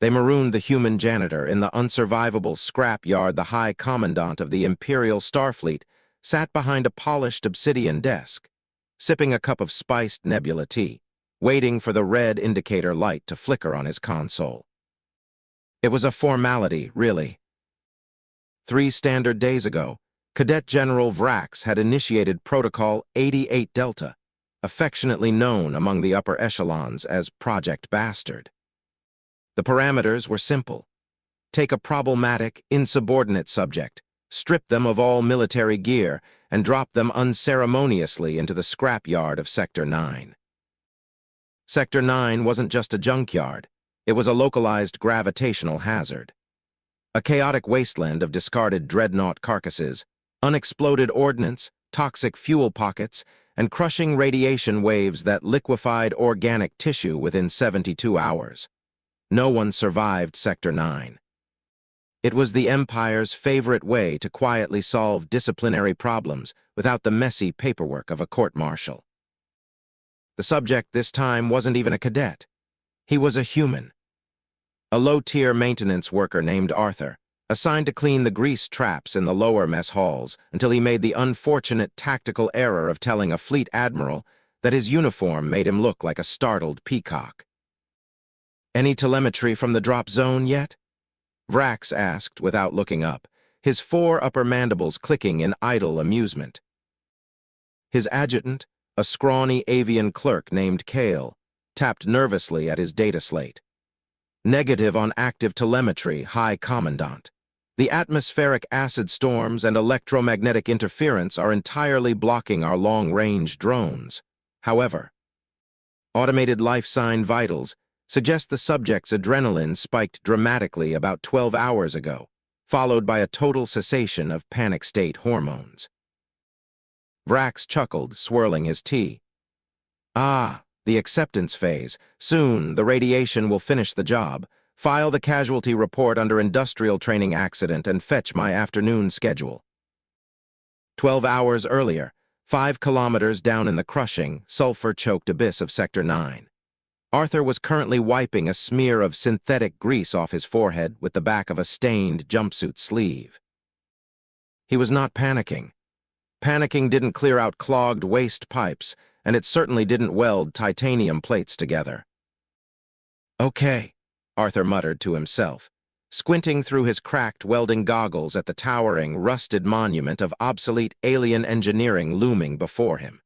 They marooned the human janitor in the unsurvivable scrap yard. The High Commandant of the Imperial Starfleet sat behind a polished obsidian desk, sipping a cup of spiced nebula tea, waiting for the red indicator light to flicker on his console. It was a formality, really. 3 standard days ago, Cadet General Vrax had initiated Protocol 88 Delta, affectionately known among the upper echelons as Project Bastard. The parameters were simple. Take a problematic, insubordinate subject, strip them of all military gear, and drop them unceremoniously into the scrapyard of Sector 9. Sector 9 wasn't just a junkyard. It was a localized gravitational hazard. A chaotic wasteland of discarded dreadnought carcasses, unexploded ordnance, toxic fuel pockets, and crushing radiation waves that liquefied organic tissue within 72 hours. No one survived Sector 9. It was the Empire's favorite way to quietly solve disciplinary problems without the messy paperwork of a court-martial. The subject this time wasn't even a cadet. He was a human. A low-tier maintenance worker named Arthur, assigned to clean the grease traps in the lower mess halls until he made the unfortunate tactical error of telling a fleet admiral that his uniform made him look like a startled peacock. "Any telemetry from the drop zone yet?" Vrax asked without looking up, his 4 upper mandibles clicking in idle amusement. His adjutant, a scrawny avian clerk named Kale, tapped nervously at his data slate. "Negative on active telemetry, High Commandant. The atmospheric acid storms and electromagnetic interference are entirely blocking our long-range drones. However, automated life sign vitals suggest the subject's adrenaline spiked dramatically about 12 hours ago, followed by a total cessation of panic state hormones." Vrax chuckled, swirling his tea. "Ah, the acceptance phase. Soon, the radiation will finish the job. File the casualty report under industrial training accident and fetch my afternoon schedule." 12 hours earlier, 5 kilometers down in the crushing, sulfur-choked abyss of Sector 9. Arthur was currently wiping a smear of synthetic grease off his forehead with the back of a stained jumpsuit sleeve. He was not panicking. Panicking didn't clear out clogged waste pipes, and it certainly didn't weld titanium plates together. "Okay," Arthur muttered to himself, squinting through his cracked welding goggles at the towering, rusted monument of obsolete alien engineering looming before him.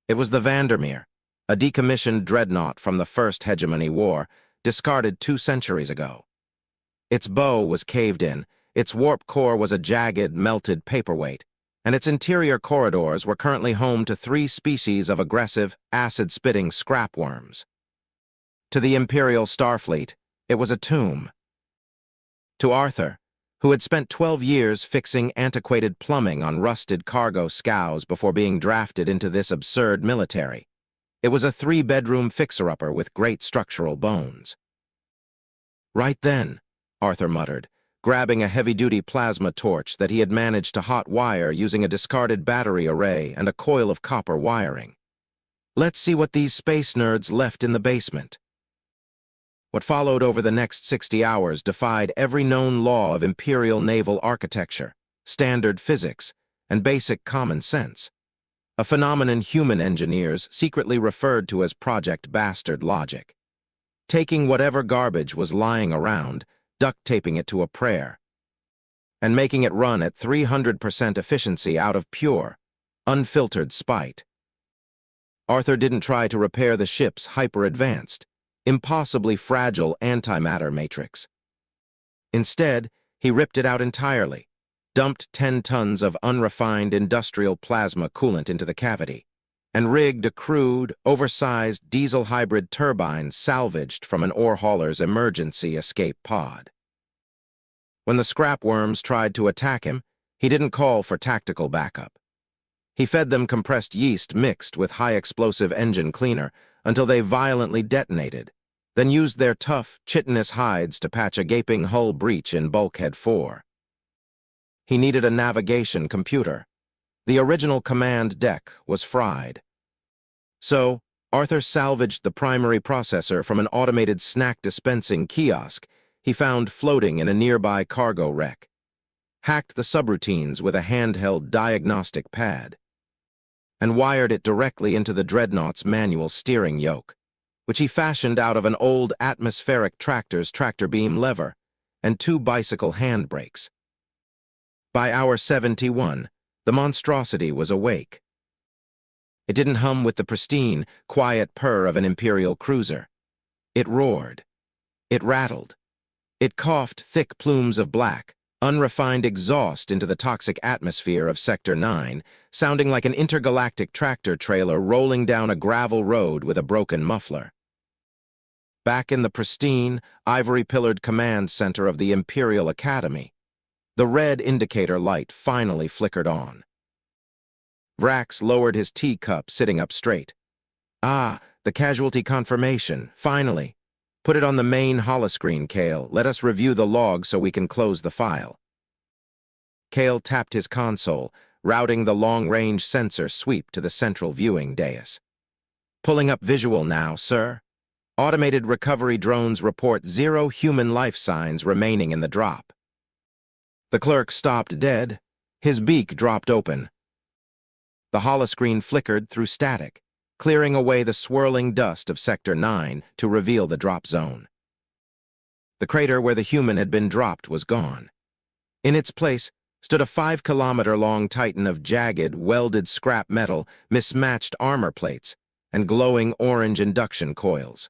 It was the Vandermeer, a decommissioned dreadnought from the First Hegemony War, discarded 2 centuries ago. Its bow was caved in, its warp core was a jagged, melted paperweight, and its interior corridors were currently home to 3 species of aggressive, acid-spitting scrapworms. To the Imperial Starfleet, it was a tomb. To Arthur, who had spent 12 years fixing antiquated plumbing on rusted cargo scows before being drafted into this absurd military, it was a 3-bedroom fixer-upper with great structural bones. "Right then," Arthur muttered, grabbing a heavy-duty plasma torch that he had managed to hot wire using a discarded battery array and a coil of copper wiring. "Let's see what these space nerds left in the basement." What followed over the next 60 hours defied every known law of Imperial naval architecture, standard physics, and basic common sense, a phenomenon human engineers secretly referred to as Project Bastard logic. Taking whatever garbage was lying around, duct taping it to a prayer, and making it run at 300% efficiency out of pure, unfiltered spite. Arthur didn't try to repair the ship's hyper-advanced, impossibly fragile antimatter matrix. Instead, he ripped it out entirely, dumped 10 tons of unrefined industrial plasma coolant into the cavity, and rigged a crude, oversized diesel hybrid turbine salvaged from an ore hauler's emergency escape pod. When the scrapworms tried to attack him, he didn't call for tactical backup. He fed them compressed yeast mixed with high-explosive engine cleaner until they violently detonated, then used their tough, chitinous hides to patch a gaping hull breach in Bulkhead 4. He needed a navigation computer. The original command deck was fried. So, Arthur salvaged the primary processor from an automated snack dispensing kiosk he found floating in a nearby cargo wreck, hacked the subroutines with a handheld diagnostic pad, and wired it directly into the dreadnought's manual steering yoke, which he fashioned out of an old atmospheric tractor's tractor beam lever and two bicycle handbrakes. By hour 71, the monstrosity was awake. It didn't hum with the pristine, quiet purr of an Imperial cruiser. It roared. It rattled. It coughed thick plumes of black, unrefined exhaust into the toxic atmosphere of Sector 9, sounding like an intergalactic tractor trailer rolling down a gravel road with a broken muffler. Back in the pristine, ivory-pillared command center of the Imperial Academy, the red indicator light finally flickered on. Vrax lowered his teacup, sitting up straight. Ah, the casualty confirmation, finally. Put it on the main holoscreen, Kale. Let us review the log so we can close the file. Kale tapped his console, routing the long-range sensor sweep to the central viewing dais. Pulling up visual now, sir. Automated recovery drones report 0 human life signs remaining in the drop. The clerk stopped dead. His beak dropped open. The holoscreen flickered through static, clearing away the swirling dust of Sector 9 to reveal the drop zone. The crater where the human had been dropped was gone. In its place stood a 5-kilometer-long titan of jagged, welded scrap metal, mismatched armor plates, and glowing orange induction coils.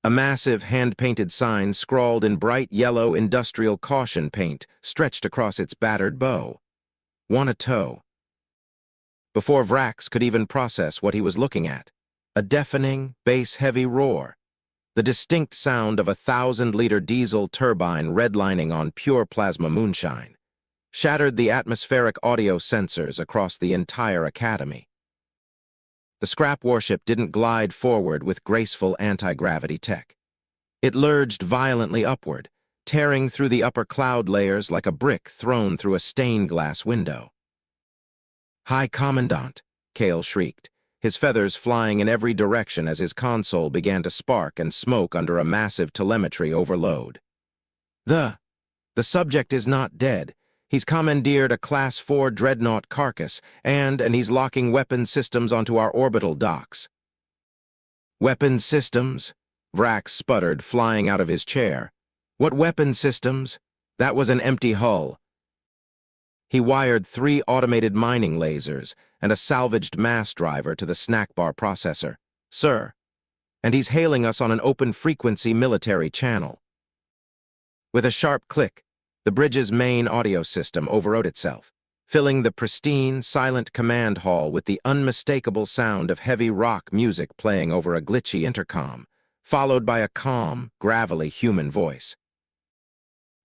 A massive hand-painted sign scrawled in bright yellow industrial caution paint stretched across its battered bow. "Want a tow." Before Vrax could even process what he was looking at, a deafening, bass-heavy roar, the distinct sound of a 1,000-liter diesel turbine redlining on pure plasma moonshine, shattered the atmospheric audio sensors across the entire academy. The scrap warship didn't glide forward with graceful anti-gravity tech. It lurched violently upward, tearing through the upper cloud layers like a brick thrown through a stained glass window. "High Commandant," Kale shrieked, his feathers flying in every direction as his console began to spark and smoke under a massive telemetry overload. The subject is not dead. He's commandeered a Class 4 dreadnought carcass, and he's locking weapons systems onto our orbital docks." "Weapons systems?" Vrax sputtered, flying out of his chair. "What weapons systems? That was an empty hull." He wired 3 automated mining lasers and a salvaged mass driver to the snack bar processor. "Sir." And he's hailing us on an open-frequency military channel. With a sharp click, the bridge's main audio system overrode itself, filling the pristine, silent command hall with the unmistakable sound of heavy rock music playing over a glitchy intercom, followed by a calm, gravelly human voice.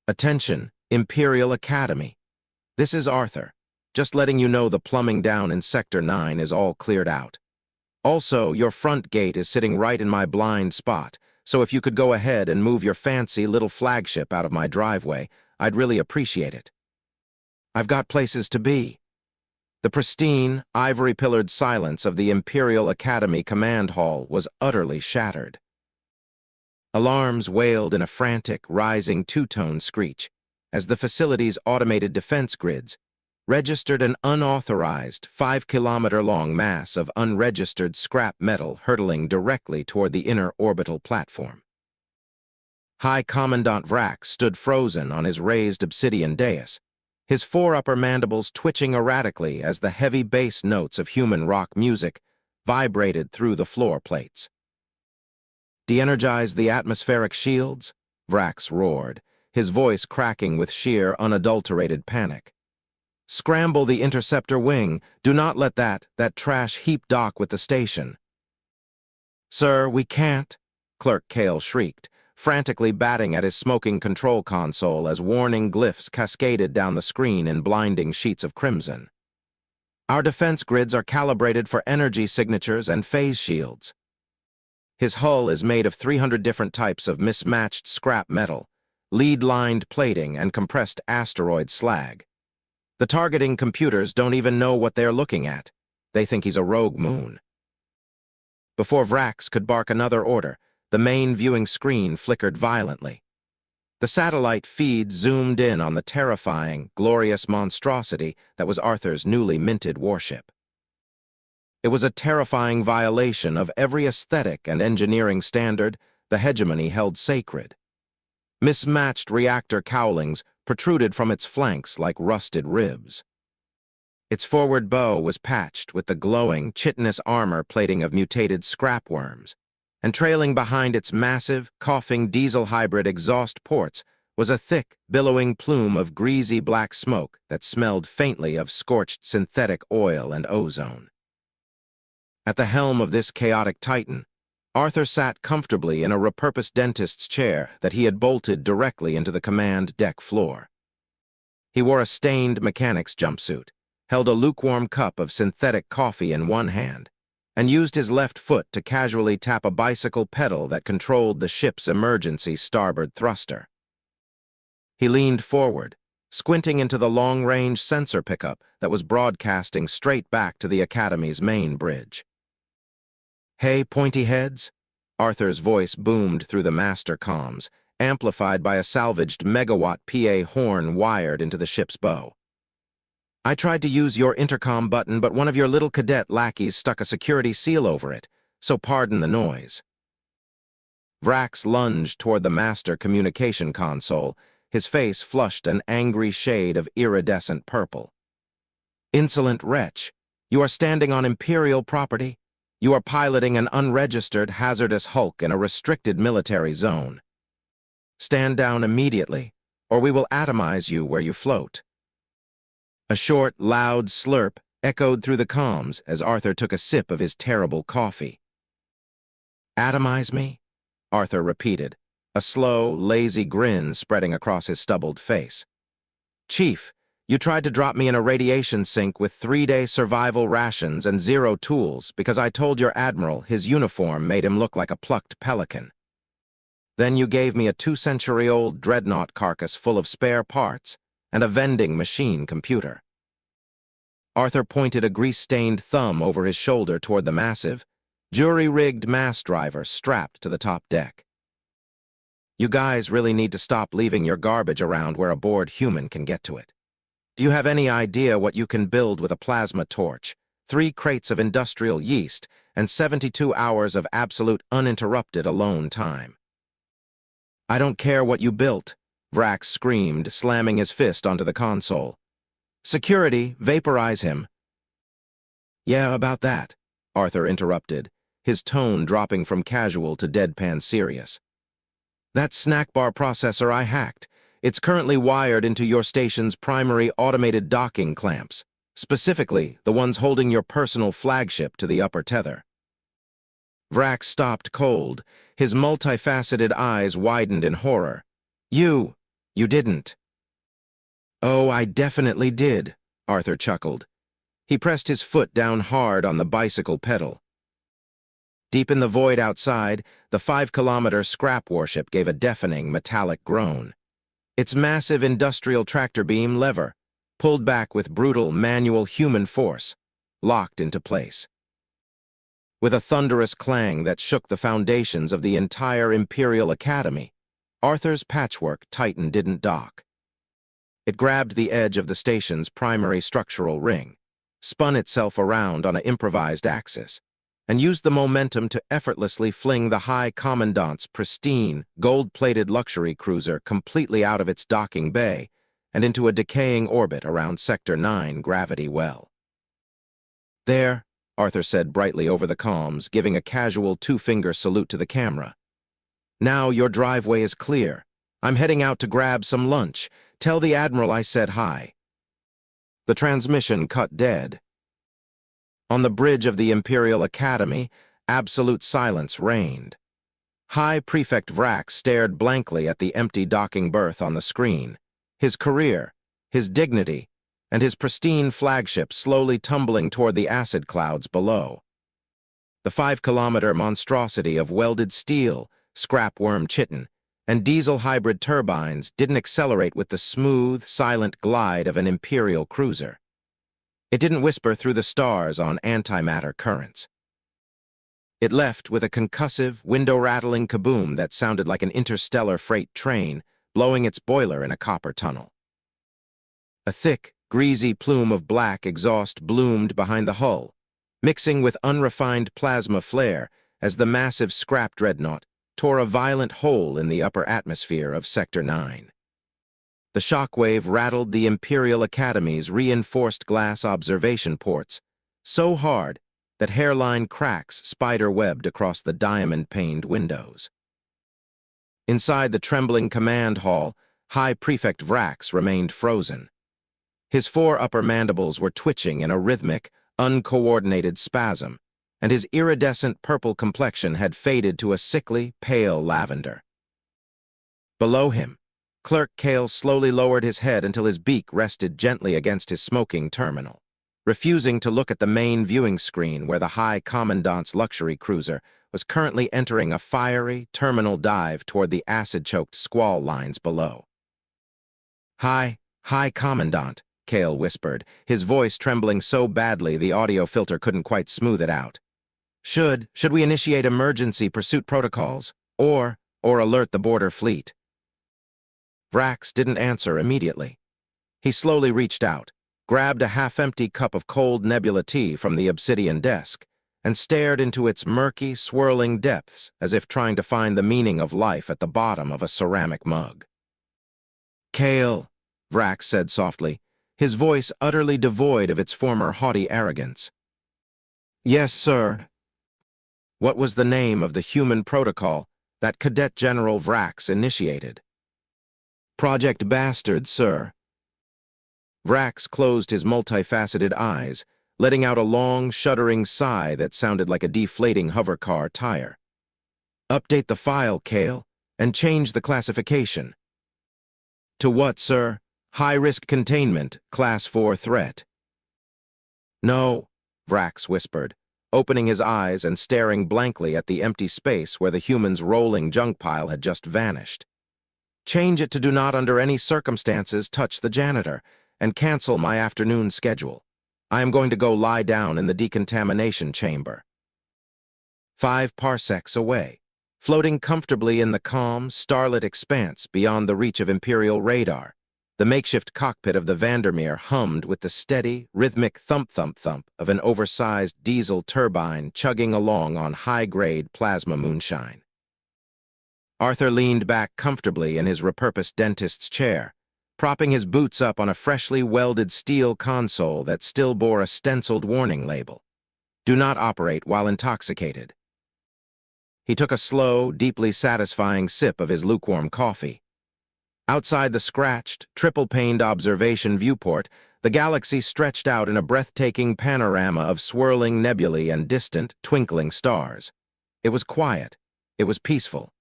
"Attention, Imperial Academy. This is Arthur. Just letting you know the plumbing down in Sector 9 is all cleared out. Also, your front gate is sitting right in my blind spot, so if you could go ahead and move your fancy little flagship out of my driveway, I'd really appreciate it. I've got places to be." The pristine, ivory-pillared silence of the Imperial Academy command hall was utterly shattered. Alarms wailed in a frantic, rising two-tone screech as the facility's automated defense grids registered an unauthorized 5-kilometer-long mass of unregistered scrap metal hurtling directly toward the inner orbital platform. High Commandant Vrax stood frozen on his raised obsidian dais, his 4 upper mandibles twitching erratically as the heavy bass notes of human rock music vibrated through the floor plates. "De-energize the atmospheric shields?" Vrax roared, his voice cracking with sheer, unadulterated panic. "Scramble the interceptor wing. Do not let that trash heap dock with the station." "Sir, we can't," Clerk Kale shrieked, frantically batting at his smoking control console as warning glyphs cascaded down the screen in blinding sheets of crimson. "Our defense grids are calibrated for energy signatures and phase shields." His hull is made of 300 different types of mismatched scrap metal, lead-lined plating, and compressed asteroid slag. The targeting computers don't even know what they're looking at. They think he's a rogue moon. Before Vrax could bark another order, the main viewing screen flickered violently. The satellite feed zoomed in on the terrifying, glorious monstrosity that was Arthur's newly minted warship. It was a terrifying violation of every aesthetic and engineering standard the hegemony held sacred. Mismatched reactor cowlings protruded from its flanks like rusted ribs. Its forward bow was patched with the glowing, chitinous armor plating of mutated scrapworms, and trailing behind its massive, coughing diesel hybrid exhaust ports was a thick, billowing plume of greasy black smoke that smelled faintly of scorched synthetic oil and ozone. At the helm of this chaotic titan, Arthur sat comfortably in a repurposed dentist's chair that he had bolted directly into the command deck floor. He wore a stained mechanic's jumpsuit, held a lukewarm cup of synthetic coffee in one hand, and used his left foot to casually tap a bicycle pedal that controlled the ship's emergency starboard thruster. He leaned forward, squinting into the long-range sensor pickup that was broadcasting straight back to the Academy's main bridge. "Hey, pointy heads," Arthur's voice boomed through the master comms, amplified by a salvaged megawatt PA horn wired into the ship's bow. "I tried to use your intercom button, but one of your little cadet lackeys stuck a security seal over it, so pardon the noise." Vrax lunged toward the master communication console, his face flushed an angry shade of iridescent purple. "Insolent wretch, you are standing on Imperial property. You are piloting an unregistered, hazardous hulk in a restricted military zone. Stand down immediately, or we will atomize you where you float." A short, loud slurp echoed through the comms as Arthur took a sip of his terrible coffee. "Atomize me?" Arthur repeated, a slow, lazy grin spreading across his stubbled face. "Chief, you tried to drop me in a radiation sink with 3-day survival rations and 0 tools because I told your admiral his uniform made him look like a plucked pelican. Then you gave me a 2-century-old dreadnought carcass full of spare parts and a vending machine computer." Arthur pointed a grease-stained thumb over his shoulder toward the massive, jury-rigged mass driver strapped to the top deck. "You guys really need to stop leaving your garbage around where a bored human can get to it. Do you have any idea what you can build with a plasma torch, 3 crates of industrial yeast, and 72 hours of absolute uninterrupted alone time?" "I don't care what you built," Vrax screamed, slamming his fist onto the console. "Security, vaporize him." "Yeah, about that," Arthur interrupted, his tone dropping from casual to deadpan serious. "That snack bar processor I hacked. It's currently wired into your station's primary automated docking clamps, specifically the ones holding your personal flagship to the upper tether." Vrax stopped cold, his multifaceted eyes widened in horror. You didn't." "Oh, I definitely did," Arthur chuckled. He pressed his foot down hard on the bicycle pedal. Deep in the void outside, the 5-kilometer scrap warship gave a deafening metallic groan. Its massive industrial tractor beam lever, pulled back with brutal manual human force, locked into place. With a thunderous clang that shook the foundations of the entire Imperial Academy, Arthur's patchwork Titan didn't dock. It grabbed the edge of the station's primary structural ring, spun itself around on an improvised axis, and used the momentum to effortlessly fling the High Commandant's pristine, gold-plated luxury cruiser completely out of its docking bay and into a decaying orbit around Sector 9 gravity well. "There," Arthur said brightly over the comms, giving a casual 2-finger salute to the camera. "Now your driveway is clear. I'm heading out to grab some lunch. Tell the Admiral I said hi." The transmission cut dead. On the bridge of the Imperial Academy, absolute silence reigned. High Prefect Vrax stared blankly at the empty docking berth on the screen, his career, his dignity, and his pristine flagship slowly tumbling toward the acid clouds below. The 5-kilometer monstrosity of welded steel, scrapworm chitin, and diesel hybrid turbines didn't accelerate with the smooth, silent glide of an Imperial cruiser. It didn't whisper through the stars on antimatter currents. It left with a concussive, window-rattling kaboom that sounded like an interstellar freight train blowing its boiler in a copper tunnel. A thick, greasy plume of black exhaust bloomed behind the hull, mixing with unrefined plasma flare as the massive scrap dreadnought tore a violent hole in the upper atmosphere of Sector 9. The shockwave rattled the Imperial Academy's reinforced glass observation ports so hard that hairline cracks spider-webbed across the diamond-paned windows. Inside the trembling command hall, High Prefect Vrax remained frozen. His four upper mandibles were twitching in a rhythmic, uncoordinated spasm, and his iridescent purple complexion had faded to a sickly, pale lavender. Below him, Clerk Kale slowly lowered his head until his beak rested gently against his smoking terminal, refusing to look at the main viewing screen where the High Commandant's luxury cruiser was currently entering a fiery, terminal dive toward the acid-choked squall lines below. High Commandant, Kale whispered, his voice trembling so badly the audio filter couldn't quite smooth it out. Should we initiate emergency pursuit protocols, or alert the border fleet? Vrax didn't answer immediately. He slowly reached out, grabbed a half-empty cup of cold nebula tea from the obsidian desk, and stared into its murky, swirling depths as if trying to find the meaning of life at the bottom of a ceramic mug. Kale, Vrax said softly, his voice utterly devoid of its former haughty arrogance. Yes, sir. What was the name of the human protocol that Cadet General Vrax initiated? Project Bastard, sir. Vrax closed his multifaceted eyes, letting out a long, shuddering sigh that sounded like a deflating hovercar tire. Update the file, Kale, and change the classification. To what, sir? High-risk containment, Class 4 threat. No, Vrax whispered, opening his eyes and staring blankly at the empty space where the human's rolling junk pile had just vanished. Change it to do not under any circumstances touch the janitor, and cancel my afternoon schedule. I am going to go lie down in the decontamination chamber. 5 parsecs away, floating comfortably in the calm, starlit expanse beyond the reach of Imperial radar, the makeshift cockpit of the Vandermeer hummed with the steady, rhythmic thump-thump-thump of an oversized diesel turbine chugging along on high-grade plasma moonshine. Arthur leaned back comfortably in his repurposed dentist's chair, propping his boots up on a freshly welded steel console that still bore a stenciled warning label. Do not operate while intoxicated. He took a slow, deeply satisfying sip of his lukewarm coffee. Outside the scratched, triple-paned observation viewport, the galaxy stretched out in a breathtaking panorama of swirling nebulae and distant, twinkling stars. It was quiet. It was peaceful.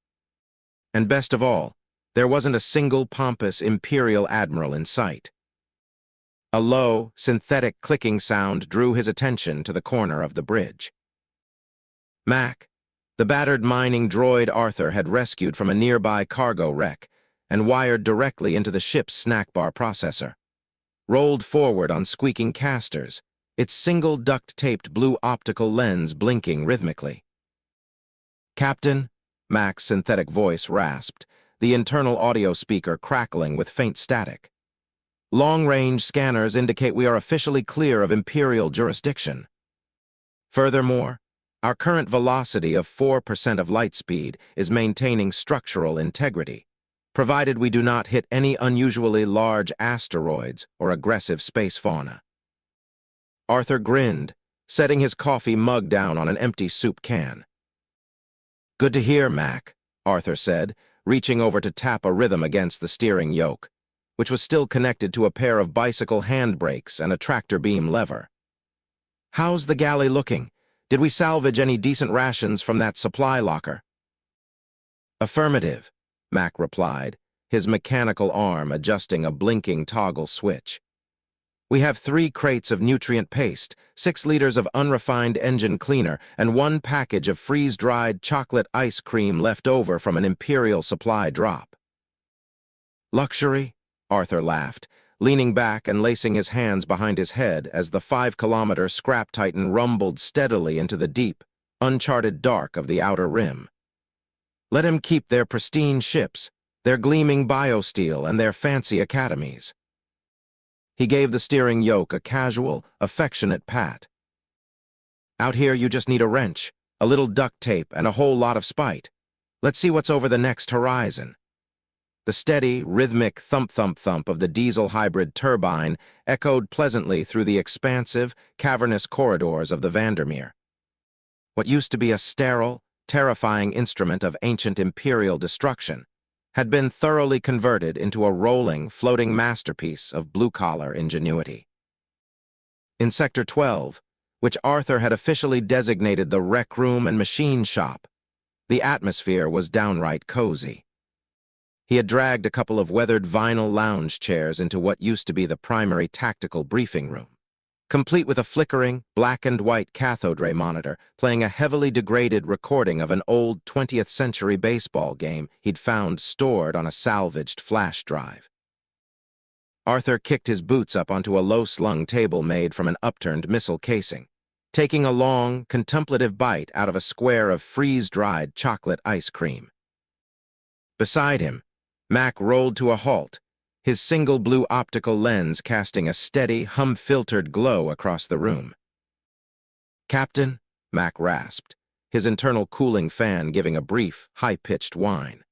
And best of all, there wasn't a single pompous Imperial admiral in sight. A low, synthetic clicking sound drew his attention to the corner of the bridge. Mac, the battered mining droid Arthur had rescued from a nearby cargo wreck and wired directly into the ship's snack bar processor, rolled forward on squeaking casters, its single duct-taped blue optical lens blinking rhythmically. Captain, Mac's synthetic voice rasped, the internal audio speaker crackling with faint static. Long-range scanners indicate we are officially clear of Imperial jurisdiction. Furthermore, our current velocity of 4% of light speed is maintaining structural integrity, provided we do not hit any unusually large asteroids or aggressive space fauna. Arthur grinned, setting his coffee mug down on an empty soup can. Good to hear, Mac, Arthur said, reaching over to tap a rhythm against the steering yoke, which was still connected to a pair of bicycle handbrakes and a tractor beam lever. How's the galley looking? Did we salvage any decent rations from that supply locker? Affirmative, Mac replied, his mechanical arm adjusting a blinking toggle switch. We have 3 crates of nutrient paste, 6 liters of unrefined engine cleaner, and 1 package of freeze-dried chocolate ice cream left over from an Imperial supply drop. Luxury? Arthur laughed, leaning back and lacing his hands behind his head as the 5-kilometer scrap titan rumbled steadily into the deep, uncharted dark of the outer rim. Let him keep their pristine ships, their gleaming biosteel, and their fancy academies. He gave the steering yoke a casual, affectionate pat. Out here you just need a wrench, a little duct tape, and a whole lot of spite. Let's see what's over the next horizon. The steady, rhythmic thump-thump-thump of the diesel hybrid turbine echoed pleasantly through the expansive, cavernous corridors of the Vandermeer. What used to be a sterile, terrifying instrument of ancient Imperial destruction had been thoroughly converted into a rolling, floating masterpiece of blue-collar ingenuity. In Sector 12, which Arthur had officially designated the rec room and machine shop, the atmosphere was downright cozy. He had dragged a couple of weathered vinyl lounge chairs into what used to be the primary tactical briefing room, complete with a flickering, black-and-white cathode ray monitor playing a heavily degraded recording of an old 20th century baseball game he'd found stored on a salvaged flash drive. Arthur kicked his boots up onto a low-slung table made from an upturned missile casing, taking a long, contemplative bite out of a square of freeze-dried chocolate ice cream. Beside him, Mac rolled to a halt, his single blue optical lens casting a steady, hum-filtered glow across the room. "Captain," Mac rasped, his internal cooling fan giving a brief, high-pitched whine.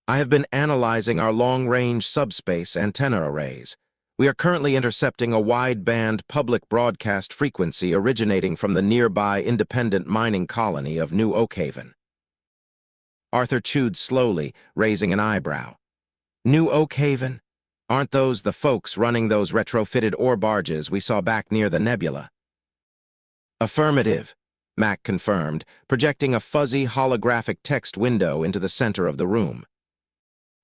"I have been analyzing our long-range subspace antenna arrays. We are currently intercepting a wide-band public broadcast frequency originating from the nearby independent mining colony of New Oakhaven." Arthur chewed slowly, raising an eyebrow. "New Oakhaven? Aren't those the folks running those retrofitted ore barges we saw back near the nebula?" "Affirmative," Mac confirmed, projecting a fuzzy holographic text window into the center of the room.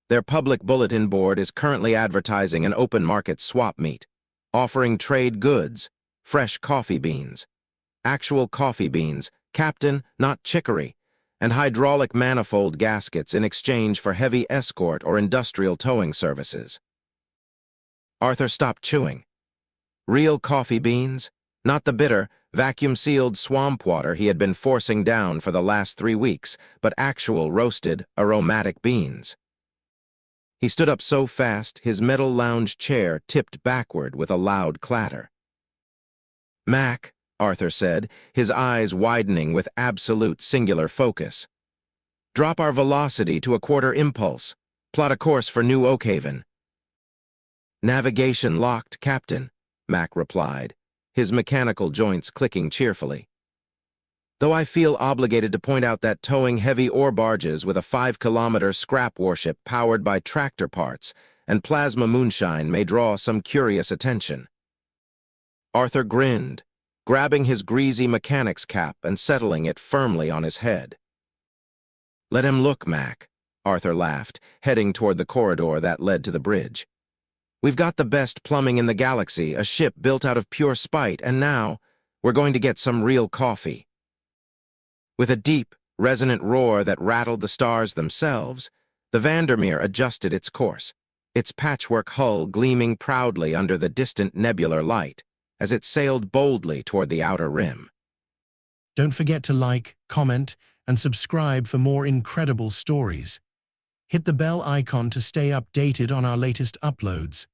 "Their public bulletin board is currently advertising an open market swap meet, offering trade goods, fresh coffee beans. Actual coffee beans, Captain, not chicory, and hydraulic manifold gaskets in exchange for heavy escort or industrial towing services." Arthur stopped chewing. Real coffee beans, not the bitter, vacuum-sealed swamp water he had been forcing down for the last 3 weeks, but actual roasted, aromatic beans. He stood up so fast his metal lounge chair tipped backward with a loud clatter. "Mac," Arthur said, his eyes widening with absolute singular focus. "Drop our velocity to a quarter impulse. Plot a course for New Oakhaven." "Navigation locked, Captain," Mac replied, his mechanical joints clicking cheerfully. "Though I feel obligated to point out that towing heavy ore barges with a 5-kilometer scrap warship powered by tractor parts and plasma moonshine may draw some curious attention." Arthur grinned, grabbing his greasy mechanic's cap and settling it firmly on his head. "Let him look, Mac," Arthur laughed, heading toward the corridor that led to the bridge. "We've got the best plumbing in the galaxy, a ship built out of pure spite, and now we're going to get some real coffee." With a deep, resonant roar that rattled the stars themselves, the Vandermeer adjusted its course, its patchwork hull gleaming proudly under the distant nebular light as it sailed boldly toward the outer rim. Don't forget to like, comment, and subscribe for more incredible stories. Hit the bell icon to stay updated on our latest uploads.